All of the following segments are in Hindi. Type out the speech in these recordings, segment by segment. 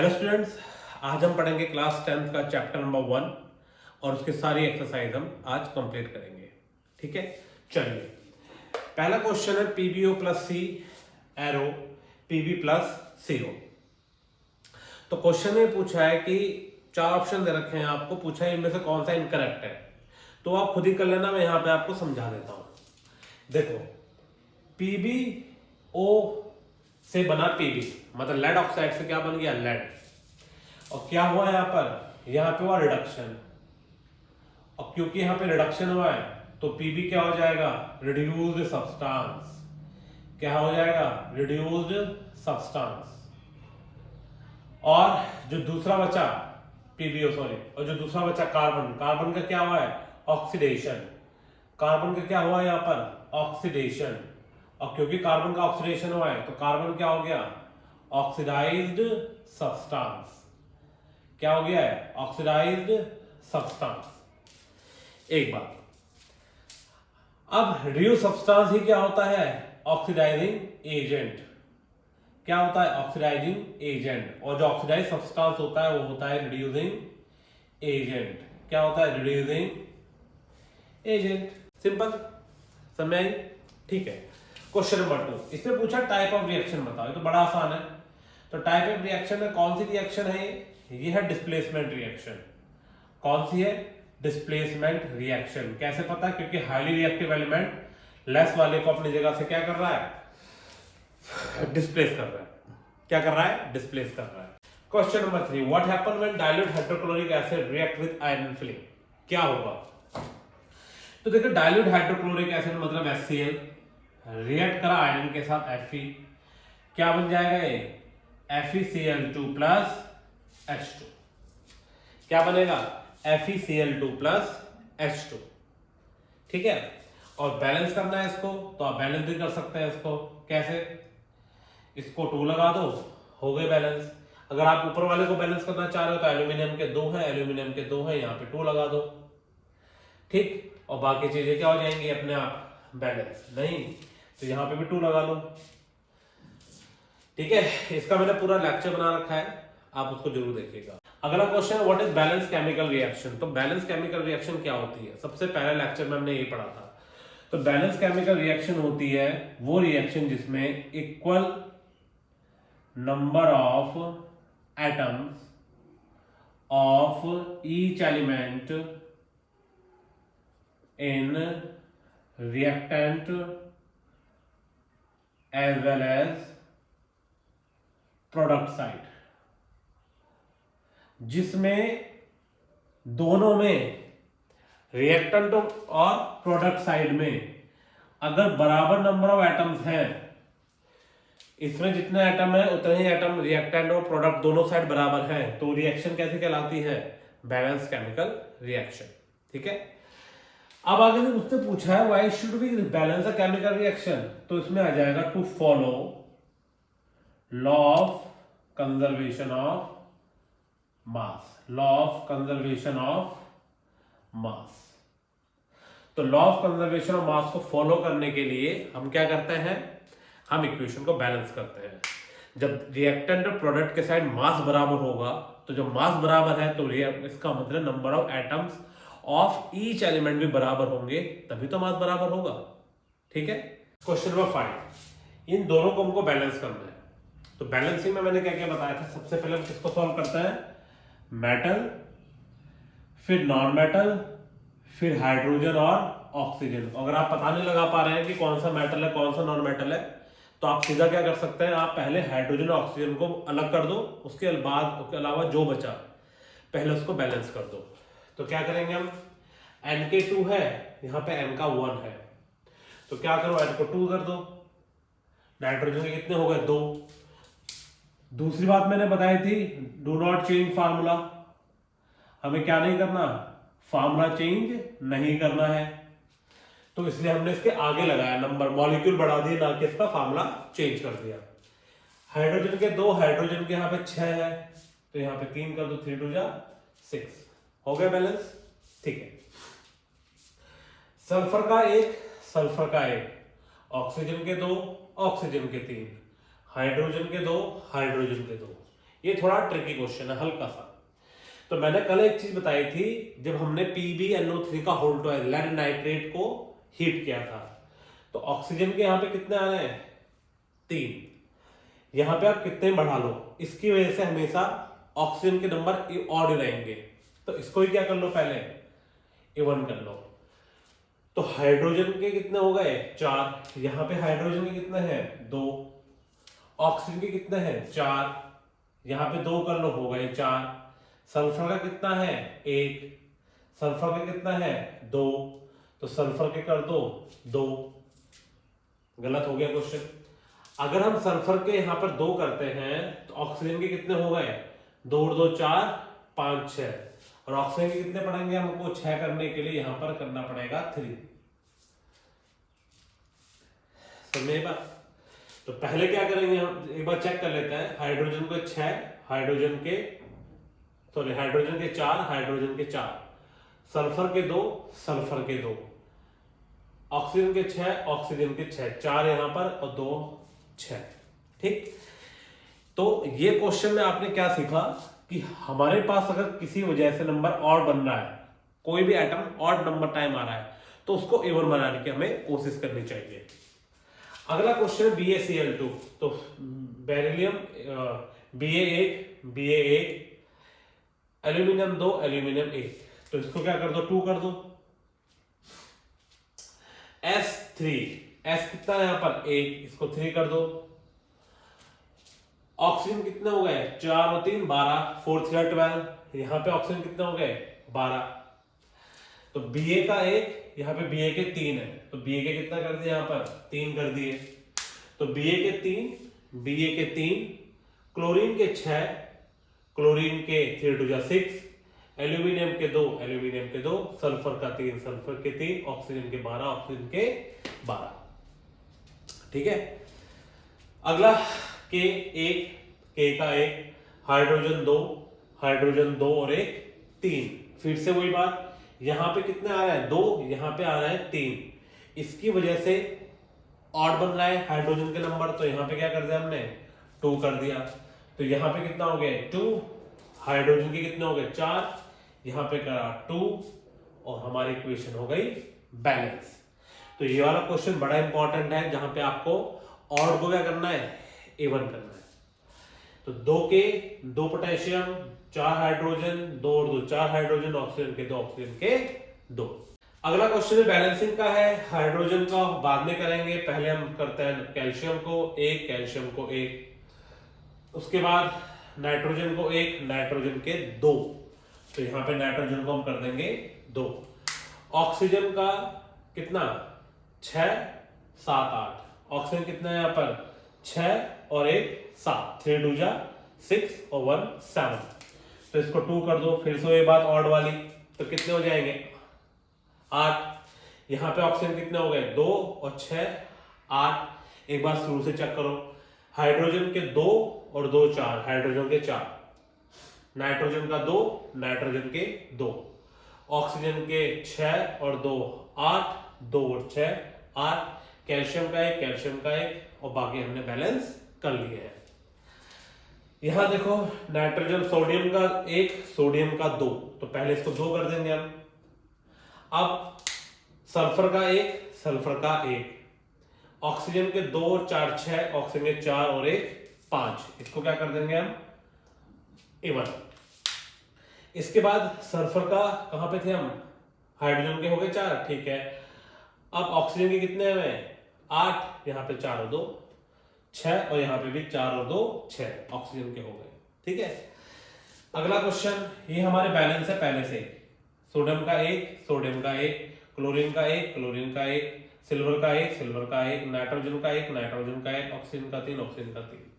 हेलो स्टूडेंट्स, आज हम पढ़ेंगे क्लास 10th का चैप्टर नंबर 1 और उसकी सारी एक्सरसाइज हम आज कंप्लीट करेंगे। ठीक है, चलिए पहला क्वेश्चन है पीबीओ प्लस सी एरो पीबी प्लस सीओ। तो क्वेश्चन में पूछा है कि चार ऑप्शन दे रखे हैं आपको, पूछा है इनमें से कौन सा इनकरेक्ट है। तो आप खुद ही कर लेना, मैं यहां पे आपको समझा देता हूं। देखो, पीबीओ से बना पीबी, मतलब लेड ऑक्साइड से क्या बन गया, लेड। और क्या हुआ यहां पे हुआ रिडक्शन, और क्योंकि यहां पे रिडक्शन हुआ है तो पीबी क्या हो जाएगा, रिड्यूस्ड सब्सटेंस। क्या हो जाएगा, रिड्यूस्ड सब्सटेंस। और जो दूसरा बचा पीबीओ सॉरी, और जो दूसरा बचा कार्बन, कार्बन का क्या हुआ है, ऑक्सीडेशन। कार्बन का क्या हुआ यहां पर, ऑक्सीडेशन। और क्योंकि कार्बन का ऑक्सीडेशन हुआ है तो कार्बन क्या हो गया, ऑक्सीडाइज्ड सब्सटेंस। क्या हो गया है, ऑक्सीडाइज्ड सब्सटेंस। एक बात, अब रिड्यूस सब्सटेंस ही क्या होता है, ऑक्सीडाइजिंग एजेंट। क्या होता है, ऑक्सीडाइजिंग एजेंट। और जो ऑक्सीडाइज सब्सटेंस होता है वो होता है रिड्यूसिंग एजेंट। क्या होता है, रिड्यूसिंग एजेंट। सिंपल, समझ आई? ठीक है। क्वेश्चन नंबर 2, इसमें पूछा टाइप ऑफ रिएक्शन बताओ। ये तो बड़ा आसान है। तो टाइप ऑफ रिएक्शन में कौन सी रिएक्शन है ये है डिस्प्लेसमेंट रिएक्शन। कौन सी है, डिस्प्लेसमेंट रिएक्शन। कैसे पता, क्योंकि हाईली रिएक्टिव एलिमेंट लेस वाले को अपनी जगह से क्या कर रहा है, डिस्प्लेस कर रहा है। क्या कर रहा है, डिस्प्लेस कर रहा है। Question number 3, what happen when dilute hydrochloric acid react with iron film. क्या होगा, तो देखो डाइल्यूट हाइड्रोक्लोरिक एसिड मतलब HCl रिएक्ट करा आयरन के साथ Fe, क्या बन जाएगा ये, FeCl2 प्लस H2। क्या बनेगा, FeCl2 प्लस H2। ठीक है, और बैलेंस करना है इसको, तो आप बैलेंस भी कर सकते हैं इसको। कैसे, इसको 2 लगा दो, हो गए बैलेंस। अगर आप ऊपर वाले को बैलेंस करना चाह रहे हो तो एल्यूमिनियम के 2 हैं, एल्यूमिनियम के 2 हैं, यहाँ पे 2 लगा दो। ठीक, और बाकी चीजें क्या हो जाएंगी अपने आप बैलेंस। नहीं तो यहाँ पे भी 2 लगा लो। ठीक है, इसका मैंने पूरा लेक्चर बना रखा है, आप उसको जरूर देखिएगा। अगला question, what is balance chemical reaction. तो बैलेंस केमिकल रिएक्शन क्या होती है, सबसे पहले लेक्चर में हमने यही पढ़ा था। तो बैलेंस केमिकल रिएक्शन होती है वो रिएक्शन जिसमें equal number of atoms of each element in reactant as well as product side, जिसमें दोनों में रिएक्टेंट और प्रोडक्ट साइड में अगर बराबर नंबर ऑफ एटम्स हैं, इसमें जितने एटम है उतने ही एटम रिएक्टेंट और प्रोडक्ट दोनों साइड बराबर हैं, तो रिएक्शन कैसे कहलाती है, बैलेंस केमिकल रिएक्शन। ठीक है, अब आगे उससे पूछा है why should we balance a chemical reaction, तो इसमें आ जाएगा to follow law of conservation of mass. Law of conservation of mass. तो law of conservation of mass को फॉलो करने के लिए हम क्या करते हैं, हम इक्वेशन को बैलेंस करते हैं। जब रिएक्टेंट और प्रोडक्ट के साइड मास बराबर होगा, तो जब मास बराबर है तो इसका मतलब number of atoms of each element भी बराबर होंगे, तभी तो मास बराबर होगा। ठीक है, क्वेश्चन नंबर 5, इन दोनों को हमको बैलेंस करना है। तो बैलेंसिंग में मैंने क्या क्या बताया था, सबसे पहले हम किसको सॉल्व करते हैं, मेटल, फिर नॉन मेटल, फिर हाइड्रोजन और ऑक्सीजन। अगर आप पता नहीं लगा पा रहे हैं कि कौन सा मेटल है कौन सा नॉन मेटल है, तो आप सीधा क्या कर सकते हैं, आप पहले हाइड्रोजन और ऑक्सीजन को अलग कर दो, उसके बाद उसके अलावा जो बचा पहले उसको बैलेंस कर दो। तो क्या करेंगे हम, N के 2 है, यहां पे N का 1 है, तो क्या करो, N को 2 कर दो। नाइट्रोजन के कितने हो गए, 2। दूसरी बात मैंने बताई थी, डू नॉट चेंज फार्मूला। हमें क्या नहीं करना, फार्मूला चेंज नहीं करना है, तो इसलिए हमने इसके आगे लगाया नंबर, मॉलिक्यूल बढ़ा दिए, ना कि इसका फार्मूला चेंज कर दिया। हाइड्रोजन के 2, हाइड्रोजन के यहाँ पे 6 है, तो यहाँ पे 3 कर दो, 3 2 जा 6, हो गया बैलेंस। ठीक है, सल्फर का 1, सल्फर का 1, ऑक्सीजन के 2, ऑक्सीजन के 3, हाइड्रोजन के 2, हाइड्रोजन के 2, ये थोड़ा ट्रिकी क्वेश्चन है, हल्का सा। तो मैंने कल एक चीज बताई थी, जब हमने PbNO3 का होल टॉयल लेड नाइट्रेट को हीट किया था, तो ऑक्सीजन के यहाँ पे कितने आ रहे हैं 3। यहाँ पे आप कितने बढ़ा लो, इसकी वजह से हमेशा ऑक्सीजन के नंबर ऑड रहेंगे। तो इसको ही क्या कर लो, पहले इवन कर लो। तो हाइड्रोजन के कितने हो गए 4, यहाँ पे हाइड्रोजन के कितने हैं 2, ऑक्सीजन के कितने हैं 4, यहाँ पे 2 कर लो हो गए 4। सल्फर का कितना है 1, सल्फर का कितना है 2, तो सल्फर के कर दो 2। गलत हो गया क्वेश्चन। अगर हम सल्फर के यहाँ पर 2 करते हैं तो ऑक्सीजन के कितने हो गए 2 और 2 4, 5 6, और ऑक्सीजन के कितने पड़ेंगे हमको 6 करने के लिए यहाँ पर करना पड़ेगा 3। समझे बात? तो पहले क्या करेंगे हम एक बार चेक कर लेते हैं। हाइड्रोजन के 6, हाइड्रोजन के 4, हाइड्रोजन के 4, सल्फर के 2, सल्फर के 2, ऑक्सीजन के 6, ऑक्सीजन के 6, 4 यहां पर और 2 6। ठीक, तो ये क्वेश्चन में आपने क्या सीखा कि हमारे पास अगर किसी वजह से नंबर ऑड बन रहा है, कोई भी एटम ऑड नंबर टाइम आ रहा है, तो उसको इवन बनाने की हमें कोशिश करनी चाहिए। अगला क्वेश्चन BaCl2, तो बेरिलियम Ba1 एल्यूमिनियम 2 एल्यूमिनियम 1, तो इसको क्या कर दो 2 कर दो। S3, S कितना है यहाँ पर 1, इसको 3 कर दो। ऑक्सीजन कितने हो गए 4 और 3 12, 4 3 12, यहाँ पे ऑक्सीजन कितने हो गए 12। तो Ba का 1, यहाँ पे Ba के 3 है, तो Ba के कितना कर दिया यहाँ पर 3 कर दिए। तो Ba के 3, क्लोरीन के 6, क्लोरीन के 3 2 6, एल्यूमिनियम के 2, एल्यूमिनियम के 2, सल्फर का 3, सल्फर के 3, ऑक्सीजन के 12, ऑक्सीजन के 12। ठीक है, अगला K1, K का 1, हाइड्रोजन 2, हाइड्रोजन 2 और 1 3, फिर से वही बात, यहां पे कितने आ रहा है 2, यहां पे आ रहा है 3, इसकी वजह से ऑड बन रहा है हाइड्रोजन के नंबर, तो यहां पे क्या कर दिया हमने 2 कर दिया। तो यहां पे कितना हो गया 2, हाइड्रोजन के कितने हो गए 4, यहां पे करा 2, और हमारी इक्वेशन हो गई बैलेंस। तो ये वाला क्वेश्चन बड़ा इंपॉर्टेंट है, जहां पे आपको ऑड को क्या करना है इवन करना है। तो 2 के 2 पोटेशियम, 4 हाइड्रोजन, 2 और 2 4 हाइड्रोजन, ऑक्सीजन के 2, ऑक्सीजन के 2। अगला क्वेश्चन है बैलेंसिंग का है, हाइड्रोजन का बाद में करेंगे, पहले हम करते हैं कैल्शियम को 1, कैल्शियम को 1, उसके बाद नाइट्रोजन को 1, नाइट्रोजन के 2, तो यहां पे नाइट्रोजन को हम कर देंगे 2। ऑक्सीजन का कितना 6 7 8, ऑक्सीजन कितना है यहां पर 6 और 1 7, 3 2 6 और 1 7, तो इसको 2 कर दो। फिर से ये बात ऑड वाली, तो कितने हो जाएंगे 8, यहां पे ऑक्सीजन कितने हो गए 2 और 6 8। एक बार शुरू से चेक करो, हाइड्रोजन के 2 और 2 4, हाइड्रोजन के 4, नाइट्रोजन का 2, नाइट्रोजन के 2, ऑक्सीजन के 6 और 2 8, 2 और 6 8, कैल्शियम का 1, कैल्शियम का 1, और बाकी हमने बैलेंस कर लिए हैं। यहां देखो नाइट्रोजन सोडियम का 1, सोडियम का 2, तो पहले इसको 2 कर देंगे हम। अब सल्फर का 1, सल्फर का 1, ऑक्सीजन के 2 और 4 6, ऑक्सीजन के 4 और 1 5, इसको क्या कर देंगे हम इवन। इसके बाद सल्फर का कहां पे थे हम, हाइड्रोजन के हो गए 4, ठीक है। अब ऑक्सीजन के कितने हैं 8, यहाँ पे 4 और 2 6, और यहाँ पे भी 4 और 2 6, ऑक्सीजन के हो गए। ठीक है, अगला क्वेश्चन, ये हमारे बैलेंस है पहले से, सोडियम का 1, सोडियम का 1, क्लोरीन का 1, क्लोरीन का 1, सिल्वर का 1, सिल्वर का 1, नाइट्रोजन का 1, नाइट्रोजन का 1, ऑक्सीजन का 3, ऑक्सीजन का 3।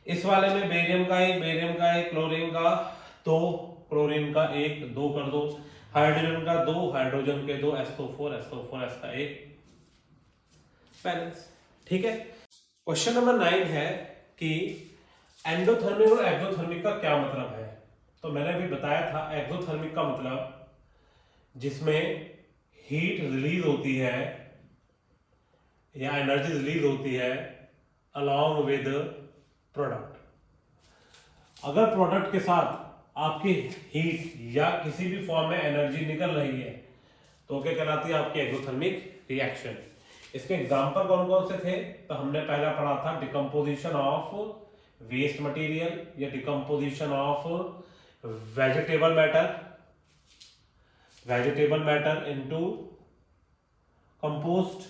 इस वाले में बेरियम का 1, बेरियम का 1, क्लोरीन का 2, क्लोरीन का 1 2 कर दो, हाइड्रोजन का 2, हाइड्रोजन के 2, SO4 SO4 S का 1, बैलेंस। ठीक है, क्वेश्चन नंबर 9 है कि एंडोथर्मिक और एक्सोथर्मिक का क्या मतलब है। तो मैंने अभी बताया था एक्सोथर्मिक का मतलब जिसमें हीट रिलीज होती है या एनर्जी रिलीज होती है अलॉन्ग विद प्रोडक्ट। अगर प्रोडक्ट के साथ आपकी हीट या किसी भी फॉर्म में एनर्जी निकल रही है तो क्या कहलाती है आपकी एक्सोथर्मिक रिएक्शन। इसके एग्जांपल कौन कौन से थे, तो हमने पहला पढ़ा था डिकम्पोजिशन ऑफ वेस्ट मटेरियल या decomposition of vegetable matter into compost,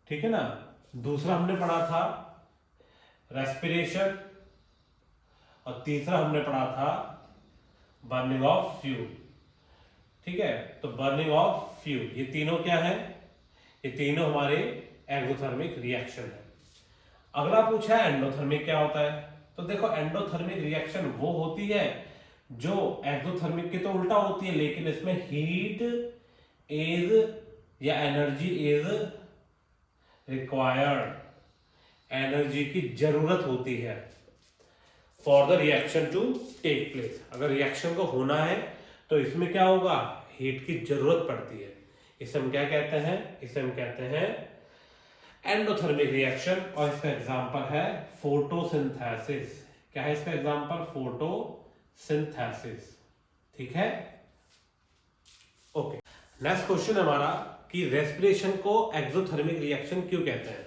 ठीक है ना। दूसरा हमने पढ़ा था रेस्पिरेशन और तीसरा हमने पढ़ा था बर्निंग ऑफ फ्यूल, ठीक है। तो बर्निंग ऑफ फ्यूल, ये तीनों क्या है, ये तीनों हमारे एक्सोथर्मिक रिएक्शन है। अगला पूछा है एंडोथर्मिक क्या होता है। तो देखो एंडोथर्मिक रिएक्शन वो होती है जो एक्सोथर्मिक के तो उल्टा होती है, लेकिन इसमें हीट इज या एनर्जी इज रिक्वायर्ड, एनर्जी की जरूरत होती है for the reaction to take place. अगर रिएक्शन को होना है तो इसमें क्या होगा, हीट की जरूरत पड़ती है। इसे हम क्या कहते हैं, इसे हम कहते हैं एंडोथर्मिक रिएक्शन। और इसका एग्जांपल है फोटोसिंथेसिस। क्या है इसका एग्जांपल, फोटोसिंथेसिस, ठीक है। ओके, नेक्स्ट क्वेश्चन हमारा कि रेस्पिरेशन को एक्सोथर्मिक रिएक्शन क्यों कहते हैं।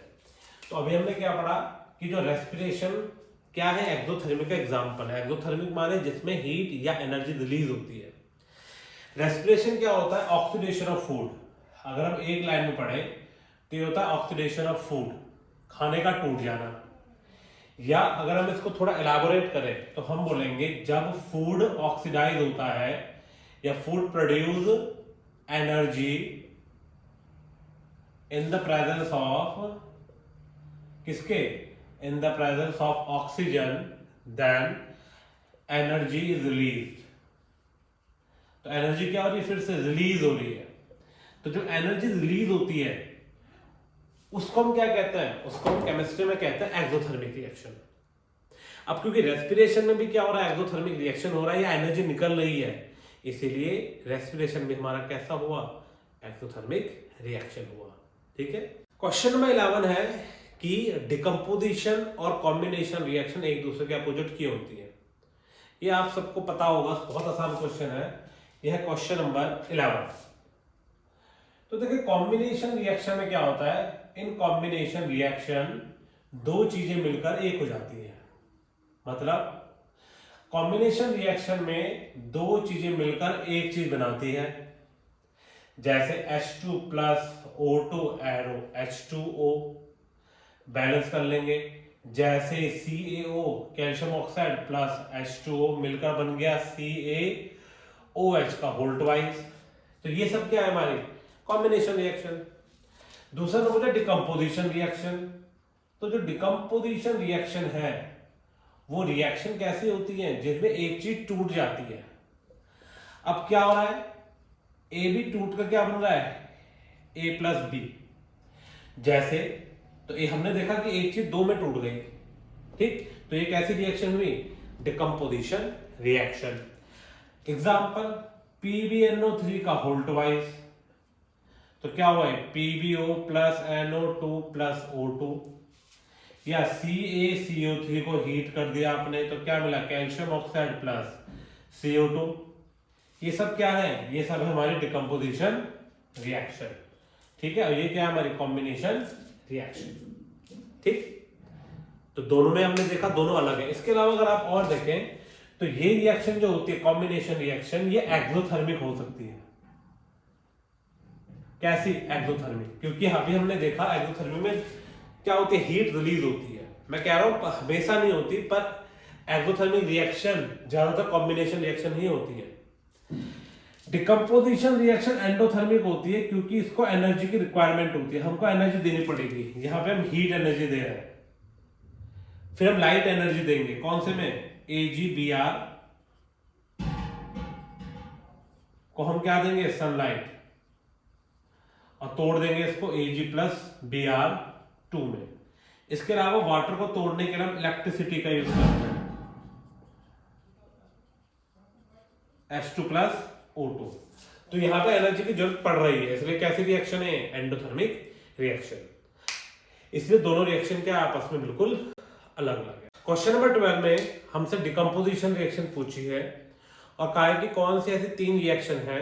तो अभी हमने क्या पढ़ा कि जो रेस्पिरेशन क्या है, एक्सोथर्मिक का एग्जांपल है। एक्सोथर्मिक माने जिसमें हीट या एनर्जी रिलीज होती है। रेस्पिरेशन क्या होता है, ऑक्सीडेशन ऑफ फूड। अगर हम एक लाइन में पढ़े तो ये होता है ऑक्सीडेशन ऑफ फूड, खाने का टूट जाना। या अगर हम इसको थोड़ा एलाबोरेट करें तो हम बोलेंगे जब फूड ऑक्सीडाइज होता है या food produce energy in the presence of किसके, in the presence of oxygen, then energy is release. तो एनर्जी क्या हो रही है, फिर से रिलीज हो रही है। तो जो एनर्जी रिलीज होती है उसको हम क्या कहते हैं, उसको हम केमिस्ट्री में कहते हैं एक्सोथर्मिक रिएक्शन। अब क्योंकि रेस्पिरेशन में भी क्या हो रहा है, एक्सोथर्मिक रिएक्शन हो रहा है या एनर्जी निकल रही है, इसीलिए रेस्पिरेशन भी हमारा कैसा हुआ, एक्सोथर्मिक रिएक्शन हुआ, ठीक है। क्वेश्चन नंबर 11 है कि डिकम्पोजिशन और कॉम्बिनेशन रिएक्शन एक दूसरे के अपोजिट क्यों होती है। ये आप सबको पता होगा, बहुत आसान क्वेश्चन है। यह है क्वेश्चन नंबर 11। तो देखिए कॉम्बिनेशन रिएक्शन में क्या होता है, इन कॉम्बिनेशन रिएक्शन दो चीजें मिलकर एक हो जाती है। मतलब कॉम्बिनेशन रिएक्शन में दो चीजें मिलकर एक चीज बनाती है। जैसे H2 plus O2 arrow H2O balance कर लेंगे। जैसे CaO calcium oxide plus H2O मिलकर बन गया CaOH का होल ट्वाइस। तो ये सब क्या है हमारी कॉम्बिनेशन रिएक्शन। दूसरा नंबर है डिकम्पोजिशन रिएक्शन। तो जो डिकम्पोजिशन रिएक्शन है वो रिएक्शन कैसी होती है, जिसमें एक चीज टूट जाती है। अब क्या हो रहा है, ए भी टूट कर क्या बन रहा है, A प्लस बी। जैसे तो ये हमने देखा कि एक चीज दो में टूट गई, ठीक। तो ये कैसी रिएक्शन हुई, डिकम्पोजिशन रिएक्शन। एग्जाम्पल PbNO3 का होल ट्वाइस। तो क्या हुआ है, PbO plus NO2 plus O2। या CaCO3 को हीट कर दिया आपने तो क्या मिला, कैल्शियम ऑक्साइड प्लस CO2। ये सब क्या है, ये सब है हमारी डिकम्पोजिशन रिएक्शन, ठीक है। और ये क्या है हमारी कॉम्बिनेशन रिएक्शन, ठीक। तो दोनों में हमने देखा दोनों अलग है। इसके अलावा अगर आप और देखें तो ये रिएक्शन जो होती है कॉम्बिनेशन रिएक्शन, ये एक्सोथर्मिक हो सकती है। कैसी, एक्सोथर्मिक, क्योंकि अभी हमने देखा एक्सोथर्मिक में क्या होती है, हीट रिलीज होती है। मैं कह रहा हूं हमेशा नहीं होती, पर एक्सोथर्मिक रिएक्शन ज्यादातर कॉम्बिनेशन रिएक्शन ही होती है। डिकम्पोजिशन रिएक्शन एंडोथर्मिक होती है क्योंकि इसको एनर्जी की रिक्वायरमेंट होती है, हमको एनर्जी देनी पड़ेगी। यहां पे हम हीट एनर्जी दे रहे हैं, फिर हम लाइट एनर्जी देंगे, कौन से में, AgBr को हम क्या देंगे, सनलाइट, और तोड़ देंगे इसको Ag प्लस Br2 में। इसके अलावा वाटर को तोड़ने के लिए हम इलेक्ट्रिसिटी का यूज करते हैं, H2 प्लस O2। तो यहां पे एनर्जी की जरूरत पड़ रही है, इसलिए कैसी रिएक्शन है, एंडोथर्मिक रिएक्शन। इसलिए दोनों रिएक्शन क्या आपस में बिल्कुल अलग अलग है। क्वेश्चन नंबर 12 में हमसे डिकम्पोजिशन रिएक्शन पूछी है और कहा है कि कौन सी ऐसी 3 रिएक्शन है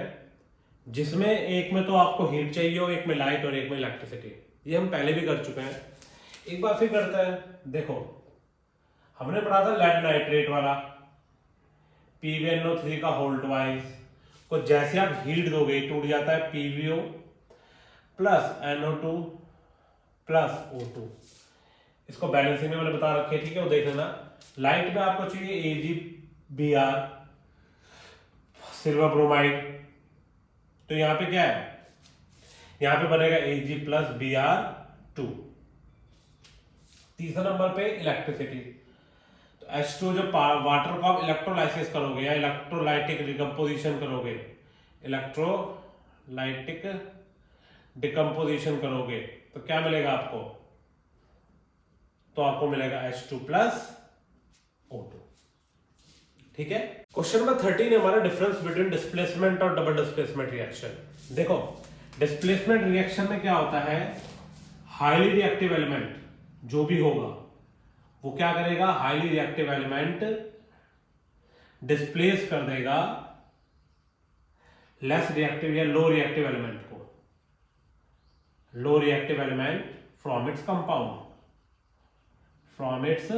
जिसमें एक में तो आपको हीट चाहिए हो, एक में लाइट और एक में इलेक्ट्रिसिटी। ये हम पहले भी कर चुके हैं, एक बार फिर करते हैं। देखो हमने पढ़ा था लेड नाइट्रेट वाला, PbNO3 का होल्ट वाइज को जैसे आप हीट दोगे टूट जाता है PbO plus NO2 plus O2। इसको बैलेंसिंग में मैंने बता रखे, ठीक है, वो देख लेना। लाइट में आपको चाहिए AgBr सिल्वर ब्रोमाइड, तो यहां पे क्या है, यहां पे बनेगा Ag प्लस Br2। तीसरा नंबर पे इलेक्ट्रिसिटी, तो H2 जो वाटर को आप इलेक्ट्रोलाइसिस करोगे या इलेक्ट्रोलाइटिक डिकम्पोजिशन करोगे, इलेक्ट्रोलाइटिक डिकम्पोजिशन करोगे तो क्या मिलेगा आपको, तो आपको मिलेगा H2 प्लस O2। ठीक है। क्वेश्चन नंबर 13 है हमारा डिफरेंस बिटवीन डिस्प्लेसमेंट और डबल डिस्प्लेसमेंट रिएक्शन। देखो डिस्प्लेसमेंट रिएक्शन में क्या होता है, हाईली रिएक्टिव एलिमेंट जो भी होगा वो क्या करेगा, हाईली रिएक्टिव एलिमेंट डिस्प्लेस कर देगा लेस रिएक्टिव या लो रिएक्टिव एलिमेंट को, low reactive element from its compound, from its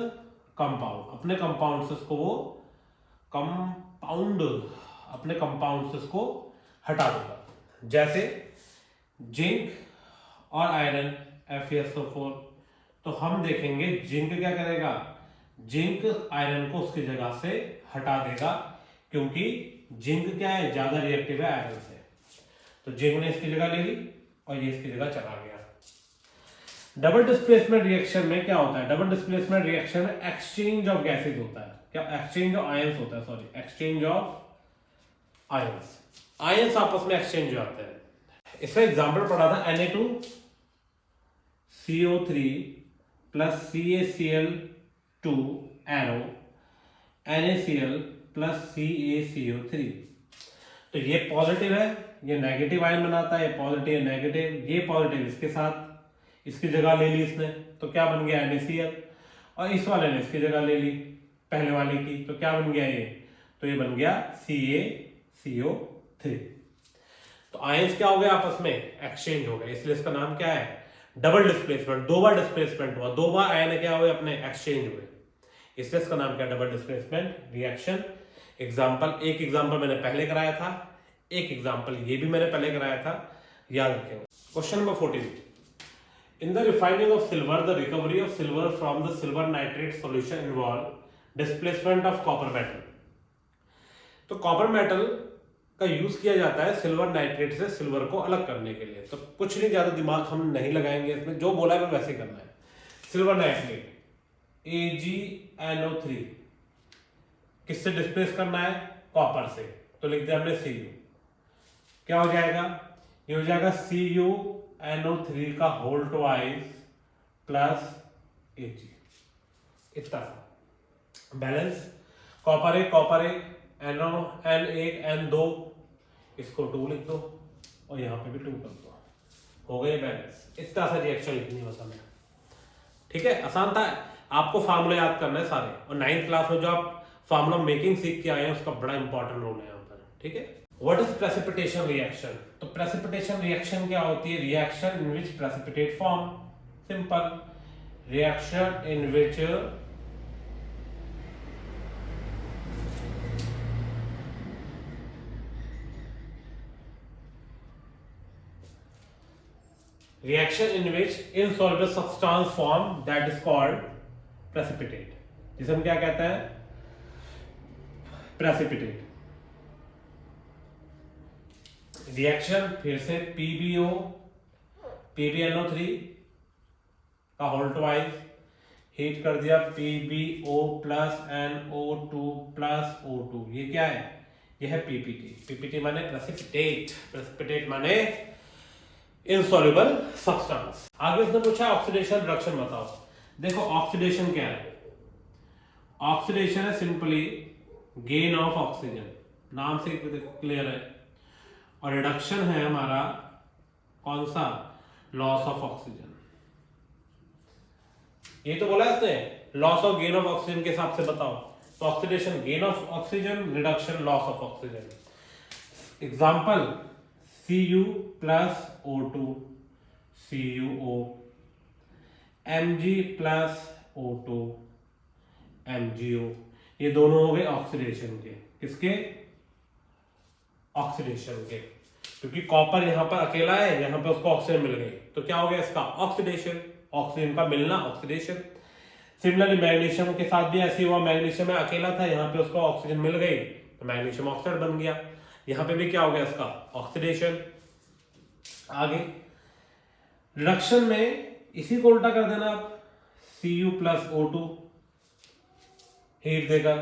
compound, अपने कंपाउंड से उसको वो कंपाउंड, अपने कंपाउंड से उसको हटा देगा। जैसे जिंक और आयरन FeSO4, तो हम देखेंगे जिंक क्या करेगा, जिंक आयरन को उसकी जगह से हटा देगा, क्योंकि जिंक क्या है, ज्यादा रिएक्टिव है आयरन से, तो जिंक ने इसकी जगह ले ली और ये इसकी जगह चला गया। डबल डिस्प्लेसमेंट रिएक्शन में क्या होता है, डबल डिस्प्लेसमेंट रिएक्शन में एक्सचेंज ऑफ गैसेज होता है, क्या एक्सचेंज ऑफ आयंस होता है, sorry exchange of ions, ions आपस में एक्सचेंज होते हैं। इसका एग्जांपल पढ़ा था Na2CO3 plus CaCl2 arrow NaCl plus CaCO3, तो ये पॉजिटिव है, ये नेगेटिव आयन बनाता है, ये पॉजिटिव नेगेटिव, ये पॉजिटिव इसके साथ इसकी जगह ले ली इसने, तो क्या बन गया NaCl, और इस वाले ने इसकी जगह ले ली पहले वाले की, तो क्या बन गया ये, तो ये बन गया CaCO3। तो आयंस क्या हो गया, आपस में एक्सचेंज हो गए, इसलिए इसका नाम क्या है, डबल डिस्प्लेसमेंट। दो बार डिस्प्लेसमेंट हुआ, दो बार आयन क्या हुए, अपने एक्सचेंज हुए, इसलिए इसका नाम क्या, डबल डिस्प्लेसमेंट रिएक्शन। एग्जांपल, एक एग्जांपल मैंने पहले कराया था, एक एग्जांपल ये भी मैंने पहले कराया था, याद रखें। Question number 14, in the refining of silver the recovery of silver from the silver nitrate solution involve displacement of copper metal. तो कॉपर मेटल का यूज किया जाता है सिल्वर नाइट्रेट से सिल्वर को अलग करने के लिए, तो कुछ नहीं, ज्यादा दिमाग हम नहीं लगाएंगे इसमें, जो बोला है वैसे करना है। सिल्वर नाइट्रेट AgNO3 किससे डिस्प्लेस करना है, कॉपर से, तो लिख दिया हमने Cu, क्या हो जाएगा, ये हो जाएगा CuNO3 का होल ट्वाइस प्लस Ag, इतना सा बैलेंस, कॉपर एक NO N1 N2, इसको 2 लिख दो और यहाँ पे भी 2 कर दो, हो गए बैलेंस। इतना सा रिएक्शन लिखनी होता है, ठीक है, आसान था। आपको फार्मूला याद करना है सारे, और 9th क्लास में जो आप फार्मूला मेकिंग सीख के आए हैं उसका बड़ा इंपॉर्टेंट रोल है यहाँ पर, ठीक है। व्हाट इज प्रेसिपिटेशन रिएक्शन, तो प्रेसिपिटेशन रिएक्शन क्या होती है, reaction in which precipitate form, simple, reaction in which reaction in which insoluble substance form, that is called precipitate, जिसे हम क्या कहते हैं, precipitate। रिएक्शन फिर से PbNO3 का होल ट्वाइस हीट कर दिया PbO plus NO2 plus O2, ये क्या है, ये है PPT माने प्रेसिपिटेट, प्रेसिपिटेट माने इनसॉल्युबल सब्सटेंस। आगे उसने पूछा ऑक्सीडेशन रिडक्शन बताओ। देखो ऑक्सीडेशन क्या है, ऑक्सीडेशन है सिंपली गेन ऑफ ऑक्सीजन, नाम से क्लियर है, और रिडक्शन है हमारा कौन सा, लॉस ऑफ ऑक्सीजन। ये तो बोला इसने लॉस और गेन ऑफ ऑक्सीजन के हिसाब से बताओ। तो oxidation gain of oxygen, reduction loss of oxygen. Example Cu plus O2 CuO, Mg plus O2 MgO, ये दोनों हो गए ऑक्सीडेशन के। किसके? ऑक्सीडेशन के, क्योंकि कॉपर यहाँ पर अकेला है, यहाँ पे उसको ऑक्सीजन मिल गई, तो क्या हो गया इसका? ऑक्सीडेशन, ऑक्सीजन का मिलना ऑक्सीडेशन। सिमिलरली मैग्नीशियम के साथ भी ऐसे हुआ, मैग्नीशियम में अकेला था, यहाँ पे उसको ऑक्सीजन मिल गई तो मैग्नीशियम ऑक्साइड बन गया। यहाँ पे भी क्या हो गया इसका? ऑक्सीडेशन। आगे रिडक्शन में इसी को उल्टा कर देना आप, Cu प्लस O2 हीट देकर।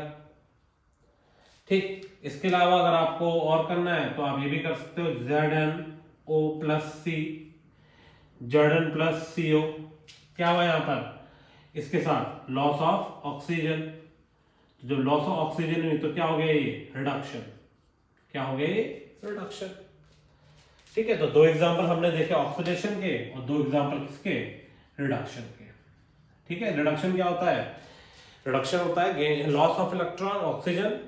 ठीक, इसके अलावा अगर आपको और करना है तो आप ये भी कर सकते हो, ZnO plus C, Zn plus CO। क्या हुआ यहाँ पर? इसके साथ लॉस ऑफ ऑक्सीजन, जो लॉस ऑफ ऑक्सीजन हुई तो क्या हो गया? ये रिडक्शन। क्या हो गया? ये रिडक्शन। ठीक है, तो दो एग्जांपल हमने देखे ऑक्सीडेशन के और दो एग्जांपल किसके? रिडक्शन के। ठीक है, रिडक्शन क्या होता है? रिडक्शन होता है लॉस ऑफ इलेक्ट्रॉन ऑक्सीजन,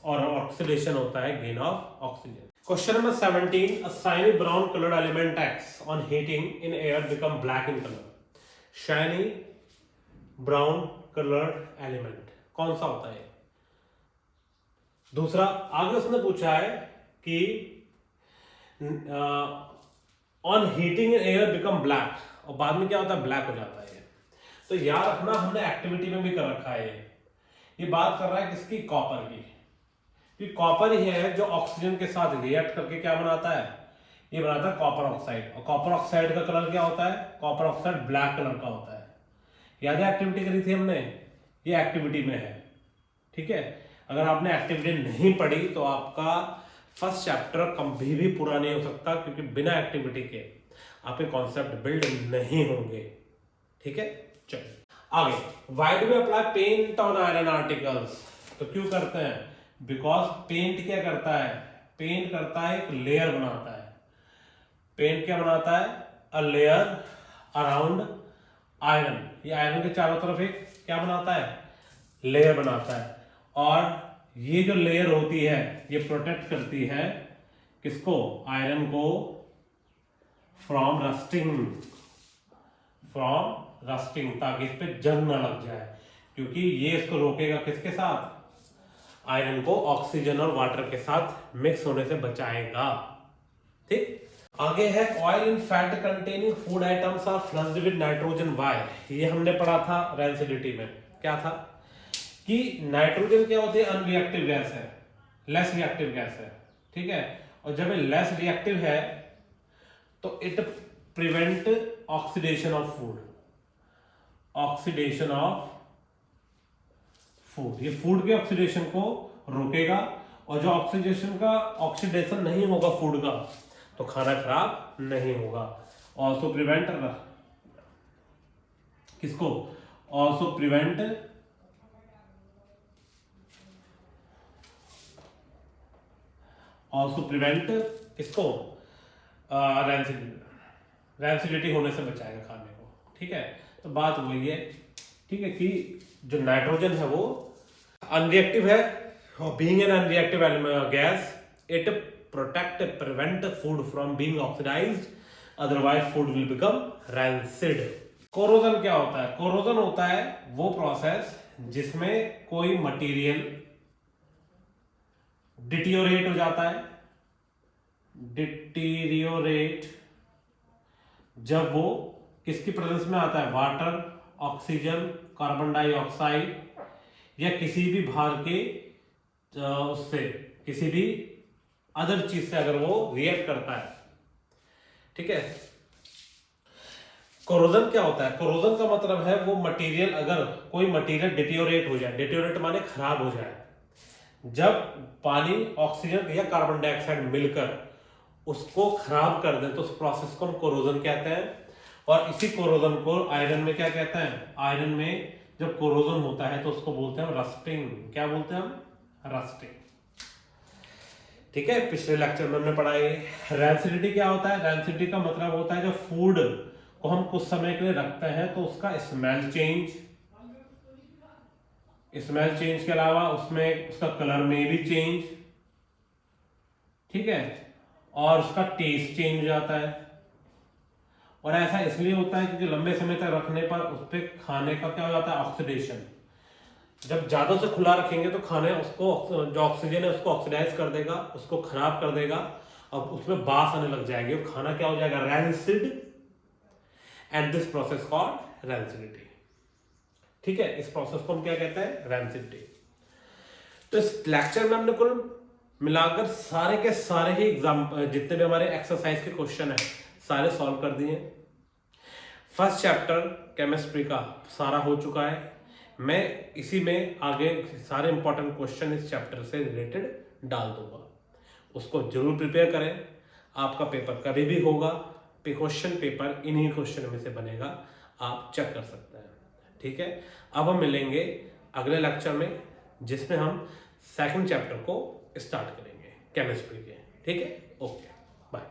और ऑक्सीडेशन होता है gain of oxygen. Question number 17, a shiny brown colored element acts on heating in air become black in color. shiny brown colored element कौन सा होता है? दूसरा, आगे उसने पूछा है कि on heating in air become black, और बाद में क्या होता है? ब्लैक हो जाता है। तो याद रखना, हमने एक्टिविटी में भी कर रखा है। ये बात कर रहा है किसकी? कॉपर की। कि कॉपर ही है जो ऑक्सीजन के साथ रिएक्ट करके क्या बनाता है? ये बनाता है कॉपर ऑक्साइड। और कॉपर ऑक्साइड का कलर क्या होता है? कॉपर ऑक्साइड ब्लैक कलर का होता है। याद है एक्टिविटी करी थी हमने? ये एक्टिविटी में है। ठीक है, अगर आपने एक्टिविटी नहीं पढ़ी तो आपका फर्स्ट चैप्टर कभी भी पूरा नहीं हो सकता, क्योंकि बिना एक्टिविटी के आपके कॉन्सेप्ट बिल्ड नहीं होंगे। ठीक है, चलिए आगे। Why do we apply paint on iron articles? तो क्यों करते हैं? बिकॉज पेंट क्या करता है? पेंट करता है एक लेयर बनाता है। पेंट क्या बनाता है? A layer around iron. ये आयरन के चारों तरफ एक क्या बनाता है? लेयर बनाता है। और ये जो लेयर होती है ये प्रोटेक्ट करती है किसको? आयरन को फ्रॉम रस्टिंग, ताकि इस पे जंग न लग जाए, क्योंकि ये इसको रोकेगा किसके साथ? आयरन को ऑक्सीजन और वाटर के साथ मिक्स होने से बचाएगा। ठीक, आगे है oil and fat containing food items are flushed with nitrogen. Why? ये हमने पढ़ा था रेंसिडिटी में। क्या था कि नाइट्रोजन क्या होती है? अनरिएक्टिव गैस है, लेस रिएक्टिव गैस है। ठीक है, और जब ये लेस रिएक्टिव है तो it prevent oxidation of food, oxidation of food. ये फूड के ऑक्सीडेशन को रोकेगा, और जो ऑक्सीडेशन नहीं होगा फूड का तो खाना खराब नहीं होगा। ऑल्सो प्रिवेंट किसको? ऑल्सो प्रिवेंट किसको? रैंसिडिटी होने से बचाएगा खाने को। ठीक है, तो बात वही है। ठीक है, कि जो नाइट्रोजन है वो अनरिएक्टिव है, और being an unreactive gas it prevent food from being oxidised, otherwise food will become rancid. Corrosion क्या होता है? कोरोजन होता है वो प्रोसेस जिसमें कोई मटेरियल डिटीरियोरेट हो जाता है। डिटीरियोरेट जब वो किसकी प्रेजेंस में आता है? वाटर, ऑक्सीजन, कार्बन डाइऑक्साइड, या किसी भी भार के उससे, किसी भी अदर चीज से अगर वो रिएक्ट करता है। ठीक है, कोरोजन क्या होता है? कोरोजन का मतलब है वो मटेरियल, अगर कोई मटेरियल डिटीरियोरेट हो जाए, डिटीरियोरेट माने खराब हो जाए, जब पानी, ऑक्सीजन या कार्बन डाइऑक्साइड मिलकर उसको खराब कर दें तो उस प्रोसेस को हम कोरोजन कहते हैं। और इसी कोरोजन को आयरन में क्या कहते हैं? आयरन में जब कोरोजन होता है तो उसको बोलते हैं रस्टिंग। क्या बोलते हैं हम? रस्टिंग। ठीक है, पिछले लेक्चर में हमने पढ़ा है। रैंसिडिटी क्या होता है? रैंसिडिटी का मतलब होता है जब फूड को हम कुछ समय के लिए रखते हैं तो उसका स्मेल चेंज, स्मेल चेंज के अलावा उसमें उसका कलर में भी चेंज, ठीक है, और उसका टेस्ट चेंज हो जाता है। और ऐसा इसलिए होता है क्योंकि लंबे समय तक रखने पर उस पर खाने का क्या हो जाता है, ऑक्सीडेशन। जब ज्यादा से खुला रखेंगे तो खाने उसको जो ऑक्सीजन है उसको ऑक्सीडाइज कर देगा, उसको खराब कर देगा और उसमें बास आने लग जाएगी, खाना क्या हो जाएगा, rancid, and this process called rancidity. ठीक है, इस प्रोसेस को हम क्या कहते हैं, रैंसिडिटी। तो इस लेक्चर में हमने कुल मिलाकर सारे के सारे ही जितने भी हमारे एक्सरसाइज के क्वेश्चन है सारे सॉल्व कर दिए। फर्स्ट चैप्टर केमिस्ट्री का सारा हो चुका है। मैं इसी में आगे सारे इंपॉर्टेंट क्वेश्चन इस चैप्टर से रिलेटेड डाल दूंगा, उसको जरूर प्रिपेयर करें। आपका पेपर कभी भी होगा, क्वेश्चन पेपर इन्हीं क्वेश्चन में से बनेगा, आप चेक कर सकते हैं। ठीक है, अब हम मिलेंगे अगले लेक्चर में जिसमें हम सेकंड चैप्टर को स्टार्ट करेंगे केमिस्ट्री के। ठीक है, ओके, बाय।